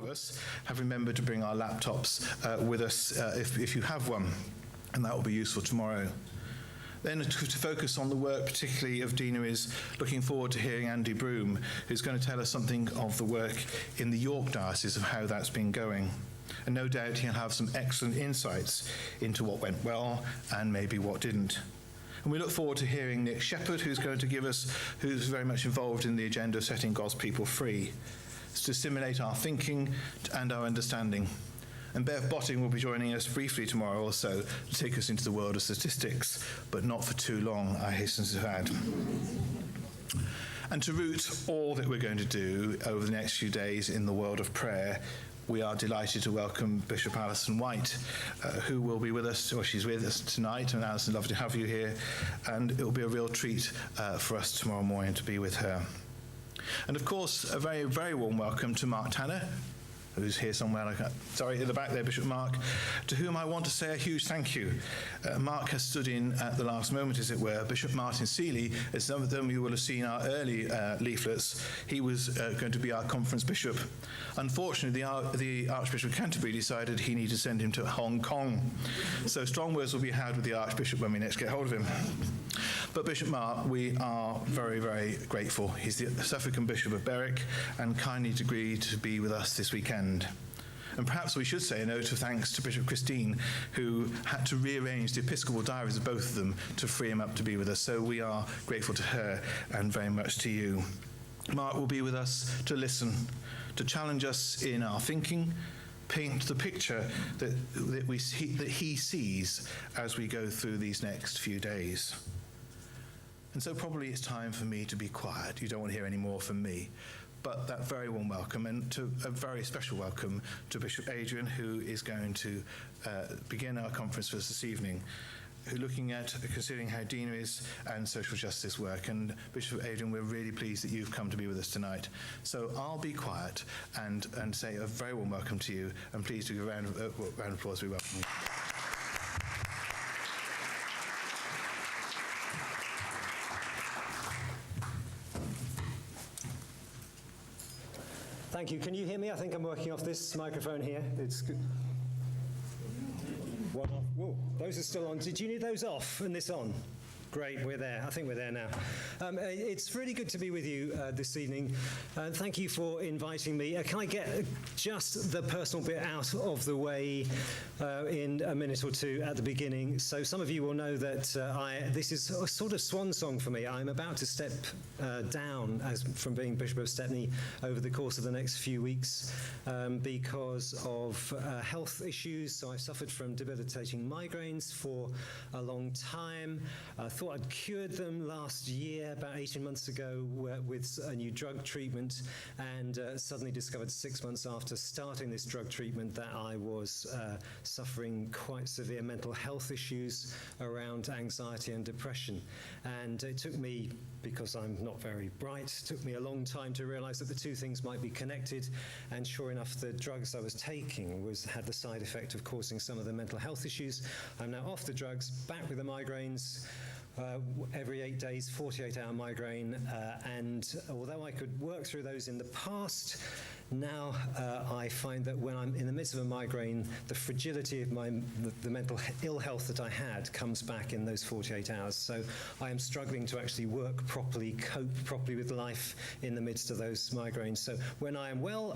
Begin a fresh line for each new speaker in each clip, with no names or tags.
us have remembered to bring our laptops with us if you have one, and that will be useful tomorrow. Then to focus on the work, particularly of Deaneries, looking forward to hearing Andy Broom, who's going to tell us something of the work in the York Diocese of how that's been going. And no doubt he'll have some excellent insights into what went well and maybe what didn't. And we look forward to hearing Nick Shepherd, who's very much involved in the agenda of setting God's people free, to stimulate our thinking and our understanding. And Bev Botting will be joining us briefly tomorrow also to take us into the world of statistics, but not for too long, I hasten to add. And to root all that we're going to do over the next few days in the world of prayer, we are delighted to welcome Bishop Alison White, who will be with us, or she's with us tonight. And Alison, lovely to have you here. And it will be a real treat for us tomorrow morning to be with her. And of course, a very, very warm welcome to Mark Tanner, who's here somewhere, sorry, at the back there, Bishop Mark, to whom I want to say a huge thank you. Mark has stood in at the last moment, as it were. Bishop Martin Seeley, as some of them you will have seen our early leaflets, he was going to be our conference bishop. Unfortunately, the Archbishop of Canterbury decided he needed to send him to Hong Kong. So strong words will be had with the Archbishop when we next get hold of him. But Bishop Mark, we are very, very grateful. He's the Suffragan Bishop of Berwick and kindly agreed to be with us this weekend. And perhaps we should say a note of thanks to Bishop Christine, who had to rearrange the episcopal diaries of both of them to free him up to be with us. So we are grateful to her and very much to you. Mark will be with us to listen, to challenge us in our thinking, paint the picture that he sees as we go through these next few days. And so probably it's time for me to be quiet. You don't want to hear any more from me. But that very warm welcome, and to a very special welcome to Bishop Adrian, who is going to begin our conference for us this evening, considering how Deaneries and social justice work. And Bishop Adrian, we're really pleased that you've come to be with us tonight. So I'll be quiet and say a very warm welcome to you, and please do a round of applause as we welcome you.
Thank you. Can you hear me? I think I'm working off this microphone here. It's good. One off. Whoa, those are still on. Did you need those off and this on? Great, we're there. I think we're there now. It's really good to be with you this evening. Thank you for inviting me. Can I get just the personal bit out of the way in a minute or two at the beginning? So some of you will know that this is a sort of swan song for me. I'm about to step down from being Bishop of Stepney over the course of the next few weeks because of health issues. So I've suffered from debilitating migraines for a long time. I thought I'd cured them last year, about 18 months ago, with a new drug treatment, and suddenly discovered 6 months after starting this drug treatment that I was suffering quite severe mental health issues around anxiety and depression. And it took me, because I'm not very bright, it took me a long time to realize that the two things might be connected. And sure enough, the drugs I was taking had the side effect of causing some of the mental health issues. I'm now off the drugs, back with the migraines, every 8 days, 48-hour migraine, and although I could work through those in the past, now I find that when I'm in the midst of a migraine, the fragility of the mental ill health that I had comes back in those 48 hours. So I am struggling to actually work properly, cope properly with life in the midst of those migraines. So when I am well,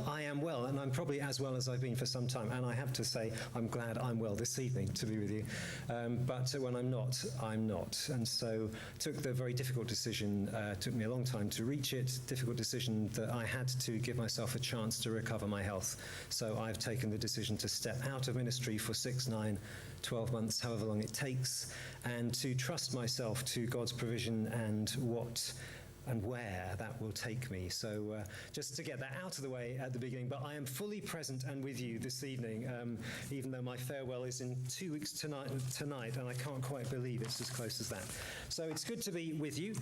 and I'm probably as well as I've been for some time. And I have to say, I'm glad I'm well this evening to be with you. But when I'm not, I'm not. And so took the very difficult decision, took me a long time to reach it, difficult decision that I had to give myself a chance to recover my health. So I've taken the decision to step out of ministry for 6, 9, 12 months, however long it takes, and to trust myself to God's provision and what and where that will take me. So just to get that out of the way at the beginning, but I am fully present and with you this evening, even though my farewell is in 2 weeks tonight, and I can't quite believe it's as close as that. So it's good to be with you.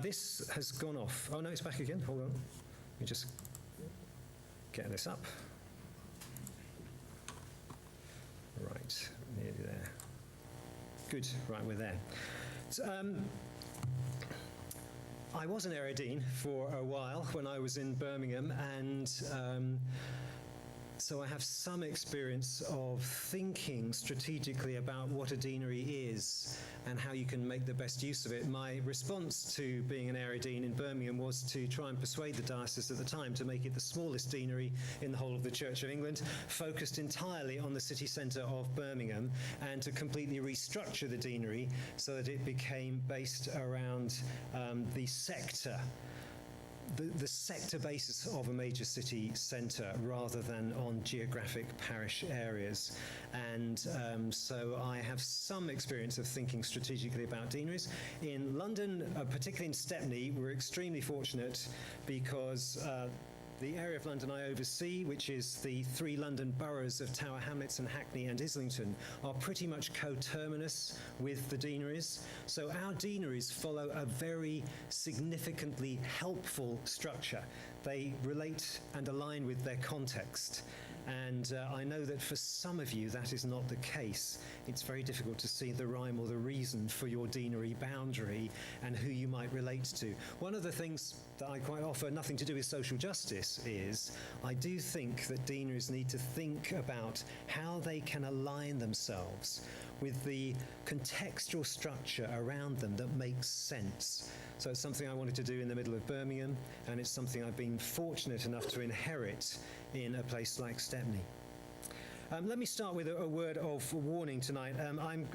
This has gone off. Oh no, it's back again. Hold on. Let me just get this up. Right, nearly there. Good, right, we're there. So, I was an Area Dean for a while when I was in Birmingham, and So I have some experience of thinking strategically about what a deanery is and how you can make the best use of it. My response to being an area dean in Birmingham was to try and persuade the diocese at the time to make it the smallest deanery in the whole of the Church of England, focused entirely on the city centre of Birmingham, and to completely restructure the deanery so that it became based around the sector. The sector basis of a major city centre rather than on geographic parish areas. And so I have some experience of thinking strategically about deaneries. In London, particularly in Stepney, we're extremely fortunate because the area of London I oversee, which is the 3 London boroughs of Tower Hamlets and Hackney and Islington, are pretty much coterminous with the deaneries. So our deaneries follow a very significantly helpful structure. They relate and align with their context. And I know that for some of you that is not the case. It's very difficult to see the rhyme or the reason for your deanery boundary and who you might relate to. One of the things that I quite offer, nothing to do with social justice, is I do think that deaneries need to think about how they can align themselves with the contextual structure around them that makes sense. So it's something I wanted to do in the middle of Birmingham, and it's something I've been fortunate enough to inherit in a place like Stepney. Let me start with a word of warning tonight. I'm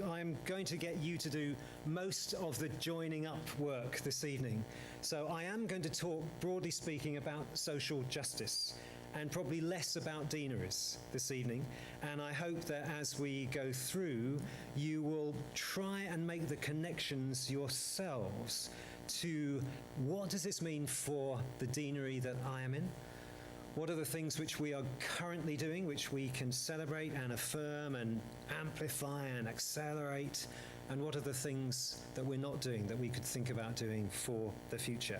going to get you to do most of the joining up work this evening. So I am going to talk, broadly speaking, about social justice and probably less about deaneries this evening. And I hope that as we go through, you will try and make the connections yourselves to what does this mean for the deanery that I am in? What are the things which we are currently doing, which we can celebrate and affirm and amplify and accelerate? And what are the things that we're not doing that we could think about doing for the future?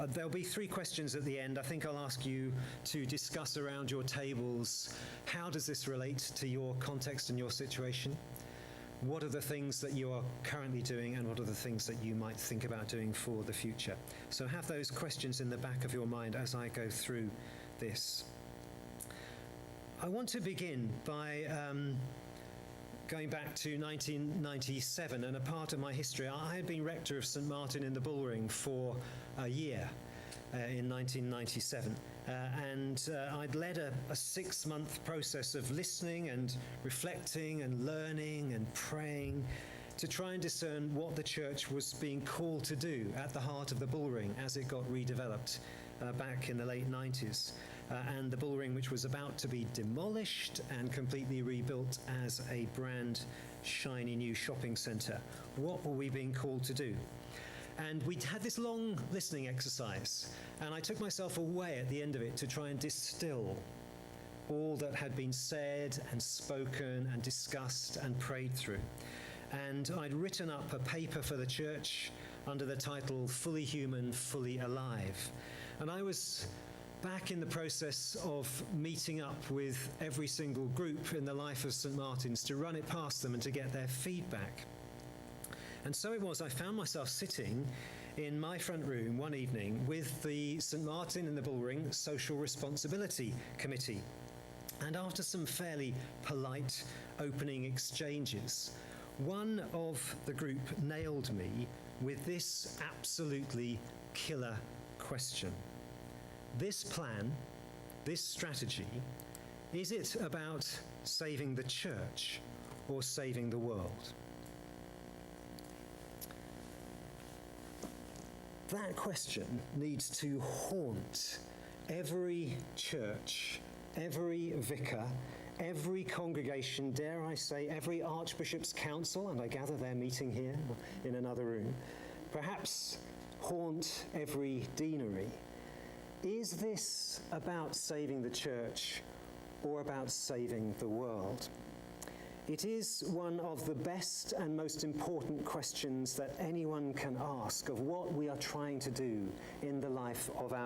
There'll be 3 questions at the end. I think I'll ask you to discuss around your tables, how does this relate to your context and your situation? What are the things that you are currently doing, and what are the things that you might think about doing for the future? So have those questions in the back of your mind as I go through this. I want to begin by going back to 1997, and a part of my history. I had been rector of St Martin in the Bullring for a year in 1997. And I'd led a 6-month process of listening and reflecting and learning and praying to try and discern what the church was being called to do at the heart of the Bullring as it got redeveloped back in the late 90s. And the Bullring, which was about to be demolished and completely rebuilt as a brand shiny new shopping centre. What were we being called to do? And we had this long listening exercise, and I took myself away at the end of it to try and distill all that had been said and spoken and discussed and prayed through. And I'd written up a paper for the church under the title Fully Human, Fully Alive. And I was back in the process of meeting up with every single group in the life of St Martin's to run it past them and to get their feedback. And so it was, I found myself sitting in my front room one evening with the St Martin and the Bullring Social Responsibility Committee. And after some fairly polite opening exchanges, one of the group nailed me with this absolutely killer question. This plan, this strategy, is it about saving the church or saving the world? That question needs to haunt every church, every vicar, every congregation, dare I say, every Archbishop's Council, and I gather they're meeting here in another room, perhaps haunt every deanery. Is this about saving the church or about saving the world? It is one of the best and most important questions that anyone can ask of what we are trying to do in the life of our